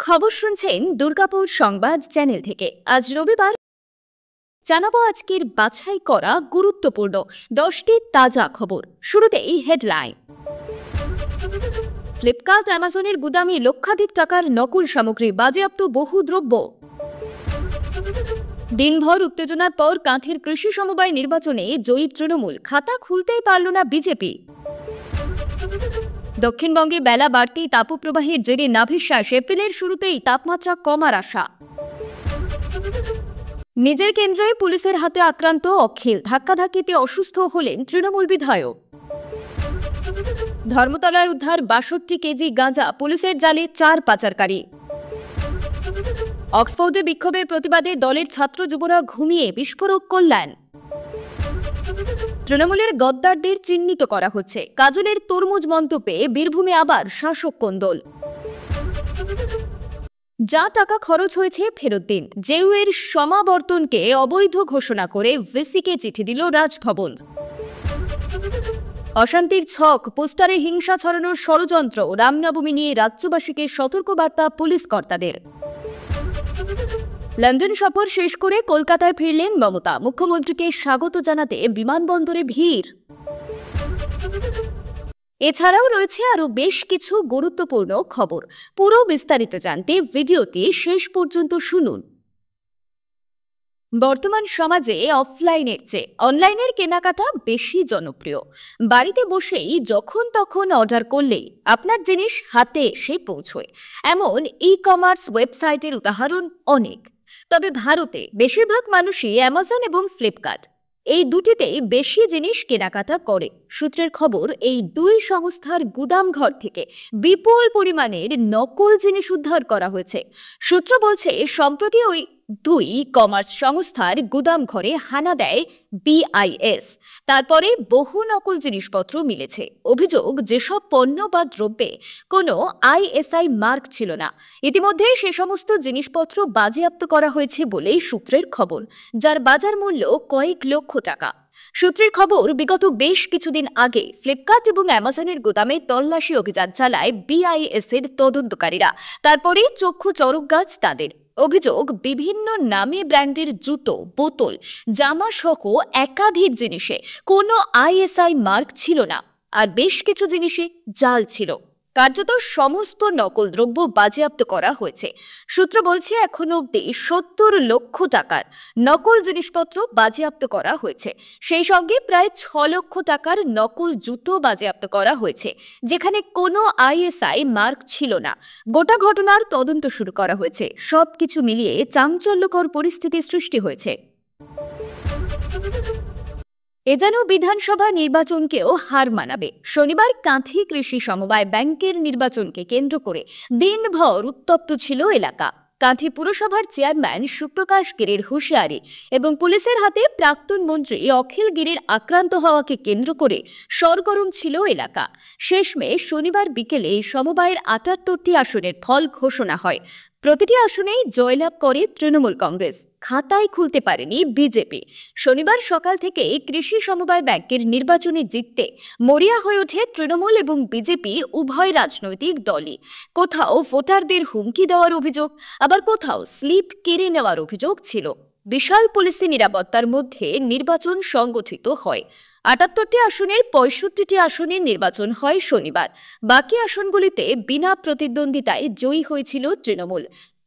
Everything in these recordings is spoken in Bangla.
খবর শুনছেন দুর্গাপুর সংবাদ চ্যানেল থেকে। আজ রবিবার জানাবো আজকের বাছাই করা গুরুত্বপূর্ণ 10টি তাজা খবর। শুরুতেই হেডলাইন। ফ্লিপকার্ট অ্যামাজনের গুদামে লক্ষাধিক টাকার নকল সামগ্রী, বাজেয়াপ্ত বহু দ্রব্য। দিনভর উত্তেজনার পর কাঁথির কৃষি সমবায় নির্বাচনে জয়ী তৃণমূল, খাতা খুলতেই পারল না বিজেপি। দক্ষিণবঙ্গে বেলা বাড়তেই তাপপ্রবাহের জেরে নাভিশ্বাস, এপ্রিলের শুরুতেই তাপমাত্রা কমার আশা। নিজের কেন্দ্রে পুলিশের হাতে আক্রান্ত অখিল, ধাক্কাধাক্কিতে অসুস্থ হলেন তৃণমূল বিধায়ক। ধর্মতলায় উদ্ধার 62 কেজি গাঁজা, পুলিশের জালে 4 পাচারকারী। অক্সফোর্ডে বিক্ষোভের প্রতিবাদে দলের ছাত্র যুবরা ঘুমিয়ে বিস্ফোরক কল্যাণ। তৃণমূলের গদ্দারদের চিহ্নিত করা হচ্ছে, কাজলের তরমুজ মন্তব্যে বীরভূমে আবার শাসক কোন্দল। যা টাকা খরচ হয়েছে ফেরত দিন, জেইউর সমাবর্তনকে অবৈধ ঘোষণা করে ভিসিকে চিঠি দিল রাজভবন। অশান্তির ছক, পোস্টারে হিংসা ছড়ানোর ষড়যন্ত্র, রামনবমী নিয়ে রাজ্যবাসীকে সতর্কবার্তা পুলিশ কর্তাদের। লন্ডন সফর শেষ করে কলকাতায় ফিরলেন মমতা, মুখ্যমন্ত্রীকে স্বাগত জানাতে বিমানবন্দরে ভিড়। এছাড়াও রয়েছে আরও বেশ কিছু গুরুত্বপূর্ণ খবর। পুরো বিস্তারিত জানতে ভিডিওটি শেষ পর্যন্ত শুনুন। বর্তমান সমাজে অফলাইনের চেয়ে অনলাইনের কেনাকাটা বেশি জনপ্রিয়। বাড়িতে বসেই যখন তখন অর্ডার করলেই আপনার জিনিস হাতে এসে পৌঁছয়, এমন ই কমার্স ওয়েবসাইটের উদাহরণ অনেক। তবে ভারতে বেশিরভাগ মানুষই অ্যামাজন এবং ফ্লিপকার্ট এই দুটিতেই বেশি জিনিস কেনাকাটা করে। সূত্রের খবর, এই দুই সংস্থার গুদাম ঘর থেকে বিপুল পরিমাণের নকল জিনিস উদ্ধার করা হয়েছে। সূত্র বলছে, সম্প্রতি ওই দুই কমার্স সংস্থার গুদাম ঘরে হানা দেয় বিআইএস। তারপরে বহু নকল জিনিসপত্র মিলেছে। অভিযোগ, যেসব পণ্য বা দ্রব্যে কোনো আইএসআই মার্ক ছিল না, ইতিমধ্যে সে সমস্ত জিনিসপত্র বাজেয়াপ্ত করা হয়েছে বলেই সূত্রের খবর, যার বাজার মূল্য কয়েক লক্ষ টাকা। সূত্রের খবর, বিগত বেশ কিছুদিন আগে ফ্লিপকার্ট এবং অ্যামাজনের গুদামে তল্লাশি অভিযান চালায় বিআইএস এর তদন্তকারীরা। তারপরেই চক্ষু চড়ক গাছ তাদের। অভিযোগ, বিভিন্ন নামী ব্র্যান্ডের জুতো, বোতল, জামা সহ একাধিক জিনিসে কোনো আইএসআই মার্ক ছিল না, আর বেশ কিছু জিনিসে জাল ছিল। কার্যত সমস্ত নকল দ্রব্য বাজেয়াপ্ত করা হয়েছে। সূত্র বলছে, এখনো অব্দি 70 লক্ষ টাকার নকল জিনিসপত্র বাজেয়াপ্ত করা হয়েছে। সেই সঙ্গে প্রায় 6 লক্ষ টাকার নকল জুতো বাজেয়াপ্ত করা হয়েছে, যেখানে কোনো আইএসআই মার্ক ছিল না। গোটা ঘটনার তদন্ত শুরু করা হয়েছে। সবকিছু মিলিয়ে চাঞ্চল্যকর পরিস্থিতি সৃষ্টি হয়েছে। এ যেন বিধানসভা নির্বাচনকেও হার মানাবে। শনিবার কাঁথি কৃষি সমবায় ব্যাংকের নির্বাচনকে কেন্দ্র করে দিনভর উত্তপ্ত ছিল এলাকা। কাঁথি পুরসভার চেয়ারম্যান সুপ্রকাশ গিরির হুঁশিয়ারি এবং পুলিশের হাতে প্রাক্তন মন্ত্রী অখিল গিরির আক্রান্ত হওয়াকে কেন্দ্র করে সরগরম ছিল এলাকা। শেষমেশ শনিবার বিকেলে সমবায়ের 78টি আসনের ফল ঘোষণা হয়। প্রতিটি আসনেই জয়লাভ করে তৃণমূল কংগ্রেস, খাতায় খুলতে পারেনি বিজেপি। শনিবার সকাল থেকে কৃষি সমবায় ব্যাংকের নির্বাচনে জিততে মরিয়া হয়ে ওঠে তৃণমূল এবং বিজেপি উভয় রাজনৈতিক দলই। কোথাও ভোটারদের হুমকি দেওয়ার অভিযোগ, আবার কোথাও স্লিপ কেড়ে নেওয়ার অভিযোগ ছিল। বিশাল পুলিশি নিরাপত্তার মধ্যে নির্বাচন সংগঠিত হয়। 78টি আসনের 65টি আসনে নির্বাচন হয় শনিবার। বাকি আসনগুলিতে বিনা প্রতিদ্বন্দ্বিতায় জয়ী হয়েছিল তৃণমূল।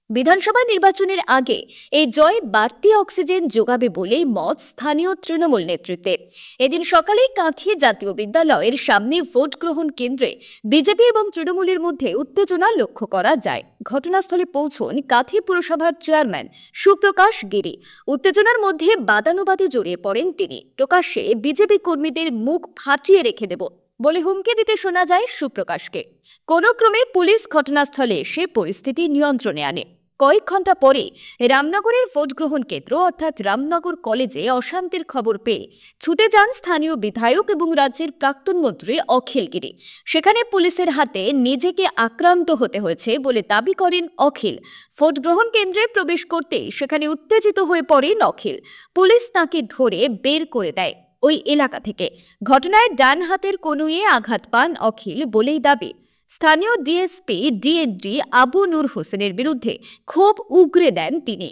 বিধানসভা নির্বাচনের আগে এই জয় বাড়তি অক্সিজেন যোগাবে বলেই মত স্থানীয় তৃণমূল নেতৃত্বের। এদিন সকালেই কাঁথি জাতীয় বিদ্যালয়ের সামনে ভোট গ্রহণ কেন্দ্রে বিজেপি এবং তৃণমূলের মধ্যে উত্তেজনা লক্ষ্য করা যায়। ঘটনাস্থলে পৌঁছন কাঁথি পুরসভার চেয়ারম্যান সুপ্রকাশ গিরি। উত্তেজনার মধ্যে বাদানুবাদে জড়িয়ে পড়েন তিনি। প্রকাশ্যে বিজেপি কর্মীদের মুখ ফাটিয়ে রেখে দেব বলে হুমকি দিতে শোনা যায় সুপ্রকাশকে। কোনো ক্রমে পুলিশ ঘটনাস্থলে এসে পরিস্থিতি নিয়ন্ত্রণে আনে। কয়েক ঘন্টা পরে রামনগরের ভোট গ্রহণ কেন্দ্র অর্থাৎ রামনগর কলেজে অশান্তির খবর পেয়ে ছুটে যান স্থানীয় বিধায়ক এবং রাজ্যের প্রাক্তন মন্ত্রী অখিল গিরি। সেখানে পুলিশের হাতে নিজেকে আক্রান্ত হতে হয়েছে বলে দাবি করেন অখিল। ভোট গ্রহণ কেন্দ্রে প্রবেশ করতে সেখানে উত্তেজিত হয়ে পড়েন অখিল। পুলিশ তাকে ধরে বের করে দেয় ওই এলাকা থেকে। ঘটনায় ডান হাতের কনুইয়ে আঘাত পান অখিল বলেই দাবি। স্থানীয় ডিএসপি ডিএনডি আবু নূর হোসেনের বিরুদ্ধে ক্ষোভ উগরে দেন তিনি।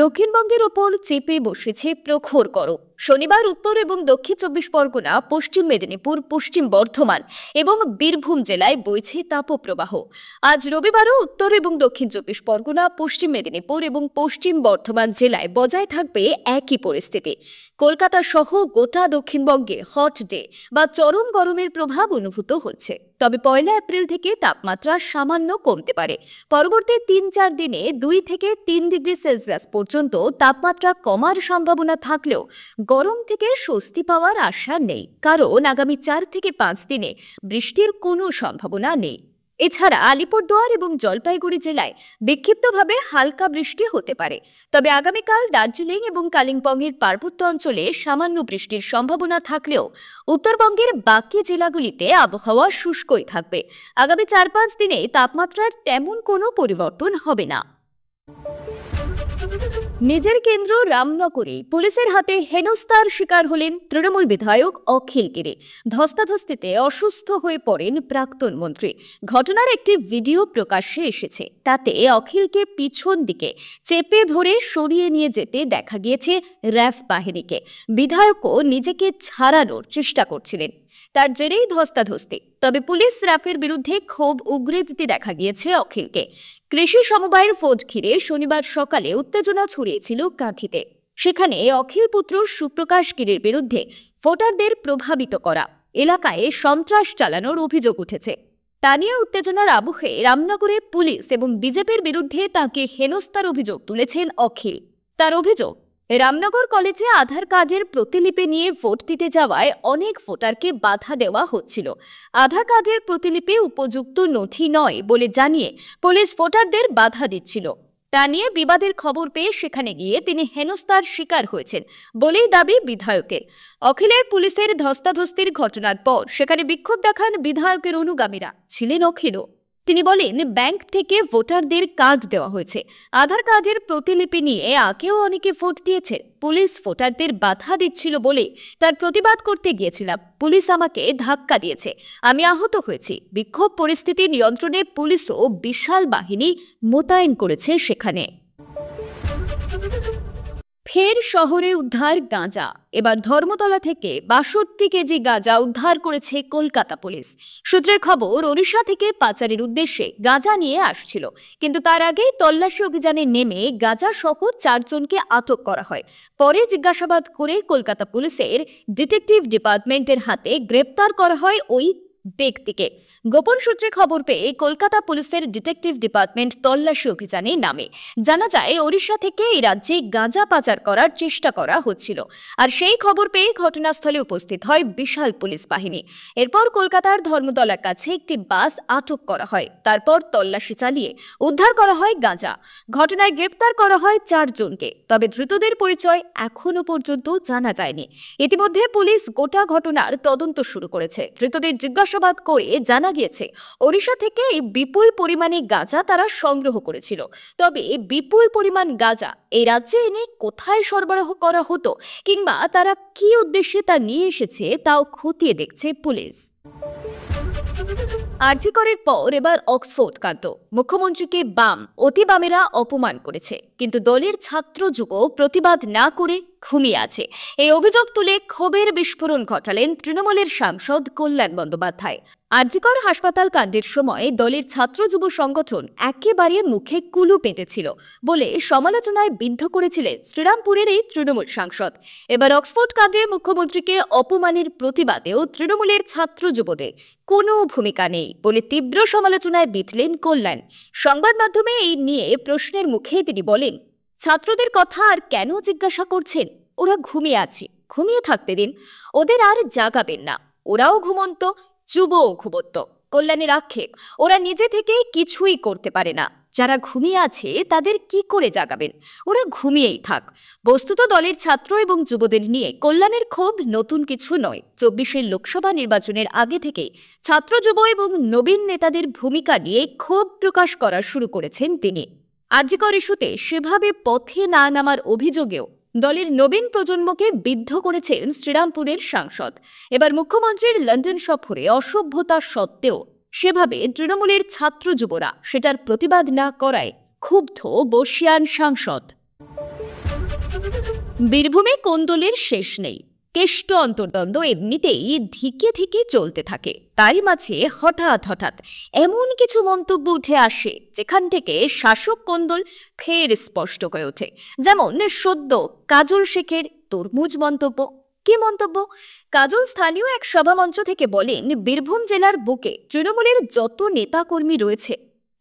দক্ষিণবঙ্গের ওপর চেপে বসেছে প্রখর গরম। শনিবার উত্তর এবং দক্ষিণ 24 পরগনা, পশ্চিম মেদিনীপুর, পশ্চিম বর্ধমান এবং বীরভূম জেলায় বইছে তাপপ্রবাহ। আজ রবিবারও উত্তর এবং দক্ষিণ 24 পরগনা, পশ্চিম মেদিনীপুর এবং পশ্চিম বর্ধমান জেলায় বজায় থাকবে একই পরিস্থিতি। কলকাতা সহ গোটা দক্ষিণবঙ্গে হট ডে বা চরম গরমের প্রভাব অনুভূত হচ্ছে। তবে 1 এপ্রিল থেকে তাপমাত্রা সামান্য কমতে পারে। পরবর্তী 3-4 দিনে 2 থেকে 3 ডিগ্রি সেলসিয়াস পর্যন্ত তাপমাত্রা কমার সম্ভাবনা থাকলেও গরম থেকে স্বস্তি পাওয়ার আশা নেই, কারণ আগামী 4 থেকে 5 দিনে বৃষ্টির কোনো সম্ভাবনা নেই। এছাড়া আলিপুরদুয়ার এবং জলপাইগুড়ি জেলায় বিক্ষিপ্তভাবে হালকা বৃষ্টি হতে পারে। তবে আগামীকাল দার্জিলিং এবং কালিম্পংয়ের পার্বত্য অঞ্চলে সামান্য বৃষ্টির সম্ভাবনা থাকলেও উত্তরবঙ্গের বাকি জেলাগুলিতে আবহাওয়া শুষ্কই থাকবে। আগামী 4-5 দিনে তাপমাত্রার তেমন কোনো পরিবর্তন হবে না। নিজের কেন্দ্র রামনগরে পুলিশের হাতে হেনস্থার শিকার হলেন তৃণমূল বিধায়ক অখিল গিরি। ধস্তাধস্তিতে অসুস্থ হয়ে পড়েন প্রাক্তন মন্ত্রী। ঘটনার একটি ভিডিও প্রকাশ্যে এসেছে। তাতে অখিলকে পিছন দিকে চেপে ধরে সরিয়ে নিয়ে যেতে দেখা গিয়েছে র্যাফ বাহিনীকে। বিধায়কও নিজেকে ছাড়ানোর চেষ্টা করছিলেন। তার জেরেই ধস্তাধস্তি। তবে পুলিশ র্যাফের বিরুদ্ধে ক্ষোভ উগরে দিতে দেখা গিয়েছে অখিলকে। কৃষি সমবায়ের ভোট ঘিরে শনিবার সকালে উত্তেজনা ছড়িয়েছিল কাঁথিতে। সেখানে অখিল পুত্র সুপ্রকাশ গিরির বিরুদ্ধে ভোটারদের প্রভাবিত করা, এলাকায় সন্ত্রাস চালানোর অভিযোগ উঠেছে। তা নিয়ে উত্তেজনার আবহে রামনগরে পুলিশ এবং বিজেপির বিরুদ্ধে তাঁকে হেনস্থার অভিযোগ তুলেছেন অখিল। তার অভিযোগ, রামনগর কলেজে আধার কার্ডের প্রতিলিপি নিয়ে ভোট দিতে যাওয়ায় অনেক ভোটারকে বাধা দেওয়া হচ্ছিল। আধার কার্ডের প্রতিলিপি উপযুক্ত নথি নয় বলে জানিয়ে পুলিশ ভোটারদের বাধা দিচ্ছিল। তা নিয়ে বিবাদের খবর পেয়ে সেখানে গিয়ে তিনি হেনস্থার শিকার হয়েছেন বলেই দাবি বিধায়কের। অখিলের পুলিশের ধস্তাধস্তির ঘটনার পর সেখানে বিক্ষোভ দেখান বিধায়কের অনুগামীরা। ছিলেন অখিলও। তিনি বলেন, ব্যাংক থেকে ভোটারদের কার্ড দেওয়া হয়েছে, আধার কার্ডের প্রতিলিপি নিয়ে আগেও অনেকে ভোট দিয়েছে। পুলিশ ভোটারদের বাধা দিচ্ছিল বলে তার প্রতিবাদ করতে গিয়েছিলাম। পুলিশ আমাকে ধাক্কা দিয়েছে, আমি আহত হয়েছি। বিক্ষোভ পরিস্থিতি নিয়ন্ত্রণে পুলিশও বিশাল বাহিনী মোতায়েন করেছে সেখানে। ফের শহরে উদ্ধার গাঁজা। এবার ধর্মতলা থেকে 62 কেজি গাঁজা উদ্ধার করেছে কলকাতা পুলিশ। সূত্রের খবর, ওড়িশা থেকে পাচারের উদ্দেশ্যে গাঁজা নিয়ে আসছিল, কিন্তু তার আগেই তল্লাশি অভিযানে নেমে গাঁজা সহ 4 জনকে আটক করা হয়। পরে জিজ্ঞাসাবাদ করে কলকাতা পুলিশের ডিটেকটিভ ডিপার্টমেন্টের হাতে গ্রেপ্তার করা হয় ওই ব্যক্তিকে। গোপন সূত্রে খবর পেয়ে কলকাতা পুলিশের ডিটেকটিভ ডিপার্টমেন্ট তল্লাশি অভিযানে নামে। জানা যায়, ওড়িশা থেকে এই রাজ্যে গাঁজা পাচার করার চেষ্টা করা হচ্ছিল। আর সেই খবর পেয়ে ঘটনাস্থলে উপস্থিত হয় বিশাল পুলিশ বাহিনী। এরপর কলকাতার ধর্মতলার কাছে একটি বাস আটক করা হয়। তারপর তল্লাশি চালিয়ে উদ্ধার করা হয় গাঁজা। ঘটনায় গ্রেপ্তার করা হয় 4 জনকে। তবে ধৃতদের পরিচয় এখনো পর্যন্ত জানা যায়নি। ইতিমধ্যে পুলিশ গোটা ঘটনার তদন্ত শুরু করেছে। ধৃতদের জিজ্ঞাসাবাদ করে জানা গিয়েছে, ওড়িশা থেকে এই বিপুল পরিমাণে গাঁজা তারা সংগ্রহ করেছিল। তবে বিপুল পরিমাণ গাঁজা এই রাজ্যে এনে কোথায় সরবরাহ করা হতো কিংবা তারা কি উদ্দেশ্যে তা নিয়ে এসেছে তাও খতিয়ে দেখছে পুলিশ। আরজি করের পর এবার অক্সফোর্ড কাণ্ড। মুখ্যমন্ত্রীকে বাম অতি বামেরা অপমান করেছে, কিন্তু দলের ছাত্র যুব প্রতিবাদ না করে ঘুমিয়ে আছে। এই অভিযোগ তুলে ক্ষোভের বিস্ফোরণ ঘটালেন তৃণমূলের সাংসদ কল্যাণ বন্দ্যোপাধ্যায়। আরজি কর হাসপাতাল কাণ্ডের সময় দলের ছাত্র যুব সংগঠন একেবারে মুখে কুলু পেতেছিল বলে সমালোচনায় বিদ্ধ করেছিলেন শ্রীরামপুরের এই তৃণমূল সাংসদ। এবার অক্সফোর্ড কাণ্ডে মুখ্যমন্ত্রীকে অপমানের প্রতিবাদেও তৃণমূলের ছাত্র যুবদের কোনো ভূমিকা নেই বলে তীব্র সমালোচনায় বিঁধলেন কল্যাণ। সংবাদ মাধ্যমে এই নিয়ে প্রশ্নের মুখে তিনি বলেন, ছাত্রদের কথা আর কেন জিজ্ঞাসা করছেন? ওরা ঘুমিয়ে আছে, ঘুমিয়ে থাকতে দিন, ওদের আর জাগাবেন না। ওরাও ঘুমন্ত, যুবও ঘুমন্ত। কল্যাণের আক্ষেপ, ওরা নিজে থেকে কিছুই করতে পারে না। যারা ঘুমিয়ে আছে তাদের কি করে জাগাবেন? ওরা ঘুমিয়েই থাক। বস্তুত দলের ছাত্র এবং যুবদের নিয়ে কল্যাণের ক্ষোভ নতুন কিছু নয়। 24-এর লোকসভা নির্বাচনের আগে থেকেই ছাত্র যুব এবং নবীন নেতাদের ভূমিকা নিয়ে ক্ষোভ প্রকাশ করা শুরু করেছেন তিনি। আরজি কর ইস্যুতে সেভাবে পথে না নামার অভিযোগেও দলের নবীন প্রজন্মকে বিদ্ধ করেছেন শ্রীরামপুরের সাংসদ। এবার মুখ্যমন্ত্রীর লন্ডন সফরে অসভ্যতা সত্ত্বেও সেভাবে তৃণমূলের ছাত্র যুবরা সেটার প্রতিবাদ না করায় ক্ষুব্ধ বর্ষিয়ান সাংসদ। বীরভূমে কোন্দলের শেষ নেই। কেষ্ট অন্তর্দ্বন্দ্ব এমনিতেই ধিকে ধিকে চলতে থাকে, তারই মাঝে হঠাৎ এমন কিছু মন্তব্য উঠে আসে যেখান থেকে শাসক কোন্দল ফের স্পষ্ট হয়ে ওঠে। যেমন সদ্য কাজল শেখের তরমুজ মন্তব্য। কি মন্তব্য? কাজল স্থানীয় এক সভামঞ্চ থেকে বলেন, বীরভূম জেলার বুকে তৃণমূলের যত নেতাকর্মী রয়েছে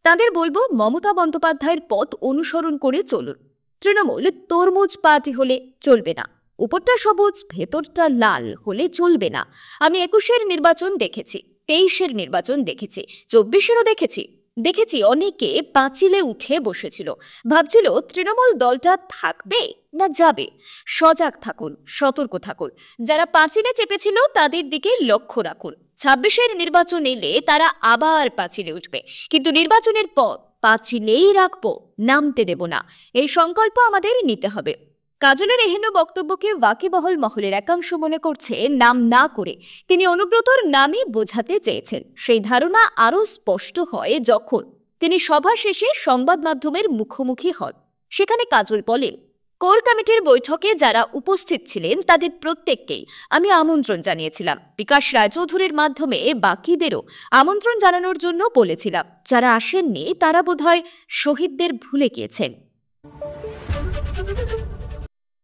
তাদের বলবো মমতা বন্দ্যোপাধ্যায়ের পথ অনুসরণ করে চলুন। তৃণমূল তরমুজ পার্টি হলে চলবে না, উপরটা সবুজ ভেতরটা লাল হলে চলবে না। আমি 21-এর নির্বাচন দেখেছি, 23-এর নির্বাচন দেখেছি, 24-এরও দেখেছি অনেকে পাঁচিলে উঠে বসেছিল, ভাবছিল তৃণমূল দলটা থাকবে না যাবে। সজাগ থাকুন, সতর্ক থাকুন। যারা পাঁচিলে চেপেছিল তাদের দিকে লক্ষ্য রাখুন। 26-এর নির্বাচন এলে তারা আবার পাঁচিলে উঠবে, কিন্তু নির্বাচনের পর পাঁচিলেই রাখবো, নামতে দেব না। এই সংকল্প আমাদের নিতে হবে। কাজলের এহেন বক্তব্যকে ওয়াকিবহল মহলের একাংশ মনে করছে নাম না করে তিনি অনুব্রতর নামই বোঝাতে চেয়েছেন। সেই ধারণা আরও স্পষ্ট হয় যখন তিনি সভা শেষে সংবাদ মাধ্যমের মুখোমুখি হন। সেখানে কাজল বলেন, কোর কমিটির বৈঠকে যারা উপস্থিত ছিলেন তাদের প্রত্যেককেই আমি আমন্ত্রণ জানিয়েছিলাম। বিকাশ রায়চৌধুরীর মাধ্যমে বাকিদেরও আমন্ত্রণ জানানোর জন্য বলেছিলাম। যারা আসেননি তারা বোধহয় শহীদদের ভুলে গিয়েছেন।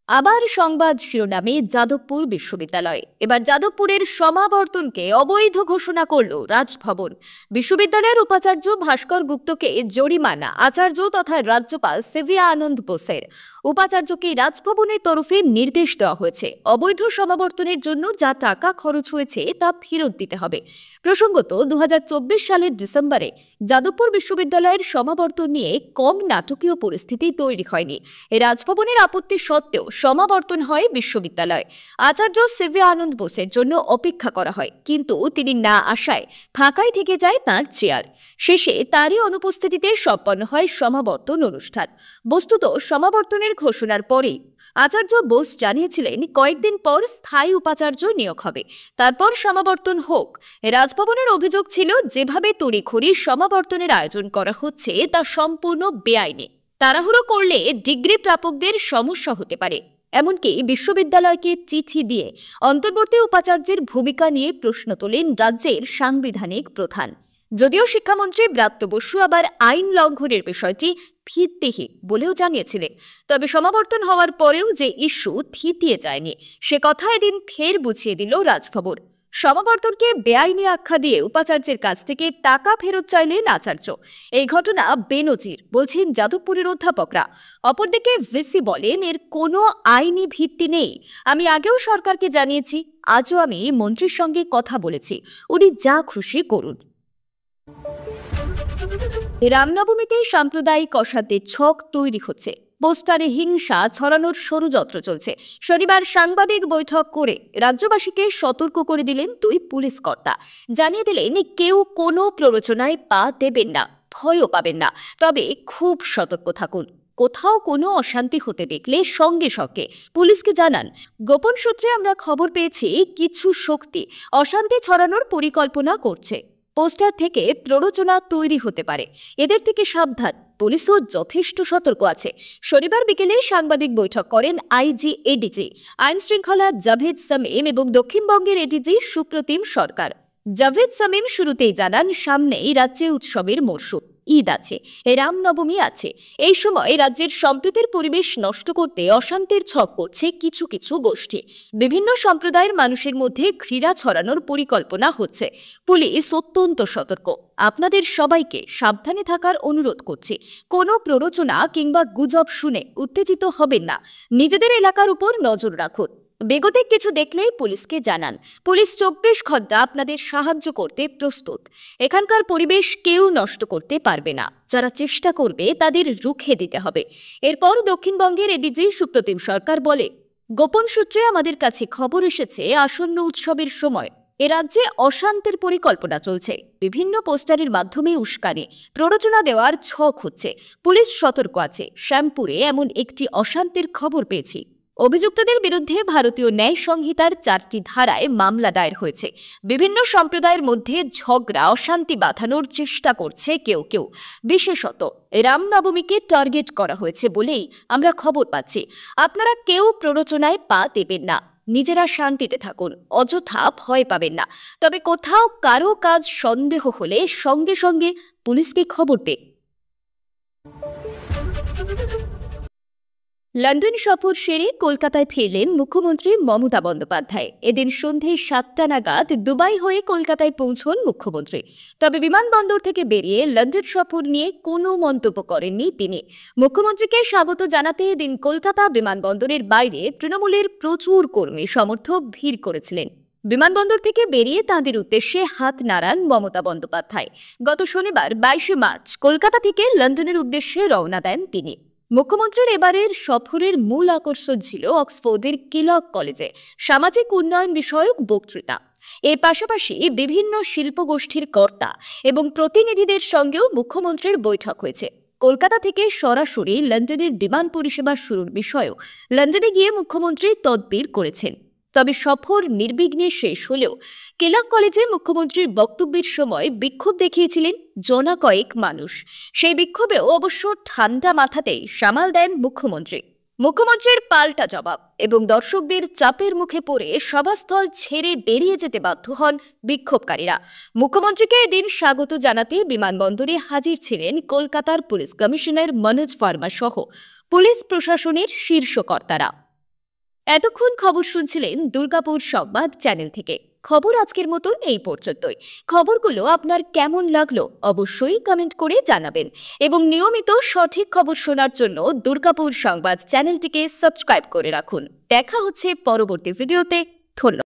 আবার সংবাদ শিরোনামে যাদবপুর বিশ্ববিদ্যালয়। এবার যাদবপুরের সমাবর্তনকে অবৈধ ঘোষণা করল রাজভবন। বিশ্ববিদ্যালয়ের উপাচার্য ভাস্কর গুপ্তকে জরিমানা আচার্য তথা রাজ্যপাল সিভিয়া আনন্দ বোসের। উপাচার্যকে রাজভবনের তরফে নির্দেশ দেওয়া হয়েছে, অবৈধ সমাবর্তনের জন্য যা টাকা খরচ হয়েছে তা ফেরত দিতে হবে। প্রসঙ্গত 2024 সালের ডিসেম্বরে যাদবপুর বিশ্ববিদ্যালয়ের সমাবর্তন নিয়ে কম নাটকীয় পরিস্থিতি তৈরি হয়নি। রাজভবনের আপত্তি সত্ত্বেও সমাবর্তন হয় বিশ্ববিদ্যালয়। আচার্য সিভিয়া আনন্দ বোসের জন্য অপেক্ষা করা হয়, কিন্তু তিনি না আসায় ফাঁকাই থেকে যায় তাঁর চেয়ার। শেষে তারই অনুপস্থিতিতে সম্পন্ন হয় সমাবর্তন অনুষ্ঠান। বস্তুত সমাবর্তনের ঘোষণার পরেই আচার্য বোস জানিয়েছিলেন কয়েকদিন পর স্থায়ী উপাচার্য নিয়োগ হবে, তারপর সমাবর্তন হোক। রাজভবনের অভিযোগ ছিল যেভাবে তড়িঘড়ি সমাবর্তনের আয়োজন করা হচ্ছে তা সম্পূর্ণ বেআইনি। তাড়াহুড়ো করলে ডিগ্রি প্রাপকদের সমস্যা হতে পারে। এমনকি বিশ্ববিদ্যালয়কে চিঠি দিয়ে অন্তর্বর্তী উপাচার্যের ভূমিকা নিয়ে প্রশ্ন তোলেন রাজ্যের সাংবিধানিক প্রধান। যদিও শিক্ষামন্ত্রী ব্রাত্য বসু আবার আইন লঙ্ঘনের বিষয়টি ভিত্তিহীন বলেও জানিয়েছিলেন, তবে সমাবর্তন হওয়ার পরেও যে ইস্যু থিতিয়ে যায়নি সে কথা এদিন ফের বুঝিয়ে দিল রাজভবন। সমাবর্তনকে বেআইনি আখ্যা দিয়ে উপাচার্যের কাছ থেকে টাকা ফেরত চাইলেন আচার্য। এই ঘটনা বেনজির বলছেন যাদবপুরের অধ্যাপকরা। অপরদিকে ভিসি বলেন, এর কোনো আইনি ভিত্তি নেই। আমি আগেও সরকারকে জানিয়েছি, আজও আমি মন্ত্রীর সঙ্গে কথা বলেছি, উনি যা খুশি করুন। রামনবমীতে সাম্প্রদায়িক অশান্তির ছক তৈরি হচ্ছে, পোস্টারে হিংসা ছড়ানোর ষড়যন্ত্র চলছে। শনিবার সাংবাদিক বৈঠক করে রাজ্যবাসীকে সতর্ক করে দিলেন দুই পুলিশ কর্তা। জানিয়ে দিলেন কেউ কোনো প্ররোচনায় পা দেবেন না, ভয়ও পাবেন না, তবে খুব সতর্ক থাকুন। কোথাও কোনো অশান্তি হতে দেখলে সঙ্গে সঙ্গে পুলিশকে জানান। গোপন সূত্রে আমরা খবর পেয়েছি কিছু শক্তি অশান্তি ছড়ানোর পরিকল্পনা করছে। পোস্টার থেকে প্ররোচনা তৈরি হতে পারে, এদের থেকে সাবধান। পুলিশও যথেষ্ট সতর্ক আছে। শনিবার বিকেলে সাংবাদিক বৈঠক করেন আইজি এডিজি আইন শৃঙ্খলা জাভেদ সামিম এবং দক্ষিণবঙ্গের এডিজি সুপ্রতিম সরকার। জাভেদ সামিম শুরুতেই জানান, সামনেই রাজ্যে উৎসবের মরশুম, ঈদ আছে, রামনবমী আছে। এই সময় রাজ্যের সম্প্রীতির পরিবেশ নষ্ট করতে অশান্তির ছক করছে কিছু কিছু গোষ্ঠী। বিভিন্ন সম্প্রদায়ের মানুষের মধ্যে ঘৃণা ছড়ানোর পরিকল্পনা হচ্ছে। পুলিশ অত্যন্ত সতর্ক। আপনাদের সবাইকে সাবধানে থাকার অনুরোধ করছি। কোনো প্ররোচনা কিংবা গুজব শুনে উত্তেজিত হবেন না। নিজেদের এলাকার উপর নজর রাখুন। বেগতিক কিছু দেখলেই পুলিশকে জানান। পুলিশ 24 ঘন্টা আপনাদের সাহায্য করতে প্রস্তুত। এখানকার পরিবেশ কেউ নষ্ট করতে পারবে না। যারা চেষ্টা করবে তাদের রুখে দিতে হবে। এরপর দক্ষিণবঙ্গের এডিজি সুপ্রতিম সরকার বলে, গোপন সূত্রে আমাদের কাছে খবর এসেছে আসন্ন উৎসবের সময় এ রাজ্যে অশান্তির পরিকল্পনা চলছে। বিভিন্ন পোস্টারের মাধ্যমে উস্কানি প্ররোচনা দেওয়ার ছক হচ্ছে। পুলিশ সতর্ক আছে। শ্যামপুরে এমন একটি অশান্তির খবর পেয়েছি। অভিযুক্তদের বিরুদ্ধে ভারতীয় ন্যায় সংহিতার 4টি ধারায় মামলা দায়ের হয়েছে। বিভিন্ন সম্প্রদায়ের মধ্যে ঝগড়া অশান্তি বাঁধানোর চেষ্টা করছে কেউ কেউ। বিশেষত রামনবমীকে টার্গেট করা হয়েছে বলেই আমরা খবর পাচ্ছি। আপনারা কেউ প্ররোচনায় পা দেবেন না, নিজেরা শান্তিতে থাকুন, অযথা ভয় পাবেন না। তবে কোথাও কারো কাজ সন্দেহ হলে সঙ্গে সঙ্গে পুলিশকে খবর দিন। লন্ডন সফর সেরে কলকাতায় ফিরলেন মুখ্যমন্ত্রী মমতা বন্দ্যোপাধ্যায়। এদিন সন্ধে 7টা নাগাদ দুবাই হয়ে কলকাতায় পৌঁছন মুখ্যমন্ত্রী। তবে বিমানবন্দর থেকে বেরিয়ে লন্ডন সফর নিয়ে কোনো মন্তব্য করেননি তিনি। মুখ্যমন্ত্রীকে স্বাগত জানাতে এদিন কলকাতা বিমানবন্দরের বাইরে তৃণমূলের প্রচুর কর্মী সমর্থক ভিড় করেছিলেন। বিমানবন্দর থেকে বেরিয়ে তাঁদের উদ্দেশ্যে হাত নাড়ান মমতা বন্দ্যোপাধ্যায়। গত শনিবার 22 মার্চ কলকাতা থেকে লন্ডনের উদ্দেশ্যে রওনা দেন তিনি। মুখ্যমন্ত্রীর এবারের সফরের মূল আকর্ষণ ছিল অক্সফোর্ডের কেলগ কলেজে সামাজিক উন্নয়ন বিষয়ক বক্তৃতা। এর পাশাপাশি বিভিন্ন শিল্পগোষ্ঠীর কর্তা এবং প্রতিনিধিদের সঙ্গেও মুখ্যমন্ত্রীর বৈঠক হয়েছে। কলকাতা থেকে সরাসরি লন্ডনের বিমান পরিষেবা শুরুর বিষয়েও লন্ডনে গিয়ে মুখ্যমন্ত্রী তদবির করেছেন। তবে সফর নির্বিঘ্নে শেষ হলেও কেলগ কলেজে মুখ্যমন্ত্রীর বক্তব্যের সময় বিক্ষোভ দেখিয়েছিলেন জনা কয়েক মানুষ। সেই বিক্ষোভেও অবশ্য ঠান্ডা মাথাতেই সামাল দেন মুখ্যমন্ত্রী। মুখ্যমন্ত্রীর পাল্টা জবাব এবং দর্শকদের চাপের মুখে পড়ে সভাস্থল ছেড়ে বেরিয়ে যেতে বাধ্য হন বিক্ষোভকারীরা। মুখ্যমন্ত্রীকে এদিন স্বাগত জানাতে বিমানবন্দরে হাজির ছিলেন কলকাতার পুলিশ কমিশনার মনোজ ভার্মা সহ পুলিশ প্রশাসনের শীর্ষ কর্তারা। এতক্ষণ খবর শুনছিলেন দুর্গাপুর সংবাদ চ্যানেল থেকে। খবর আজকের মতন এই পর্যন্তই। খবরগুলো আপনার কেমন লাগলো অবশ্যই কমেন্ট করে জানাবেন এবং নিয়মিত সঠিক খবর শোনার জন্য দুর্গাপুর সংবাদ চ্যানেলটিকে সাবস্ক্রাইব করে রাখুন। দেখা হচ্ছে পরবর্তী ভিডিওতে। ধন্যবাদ।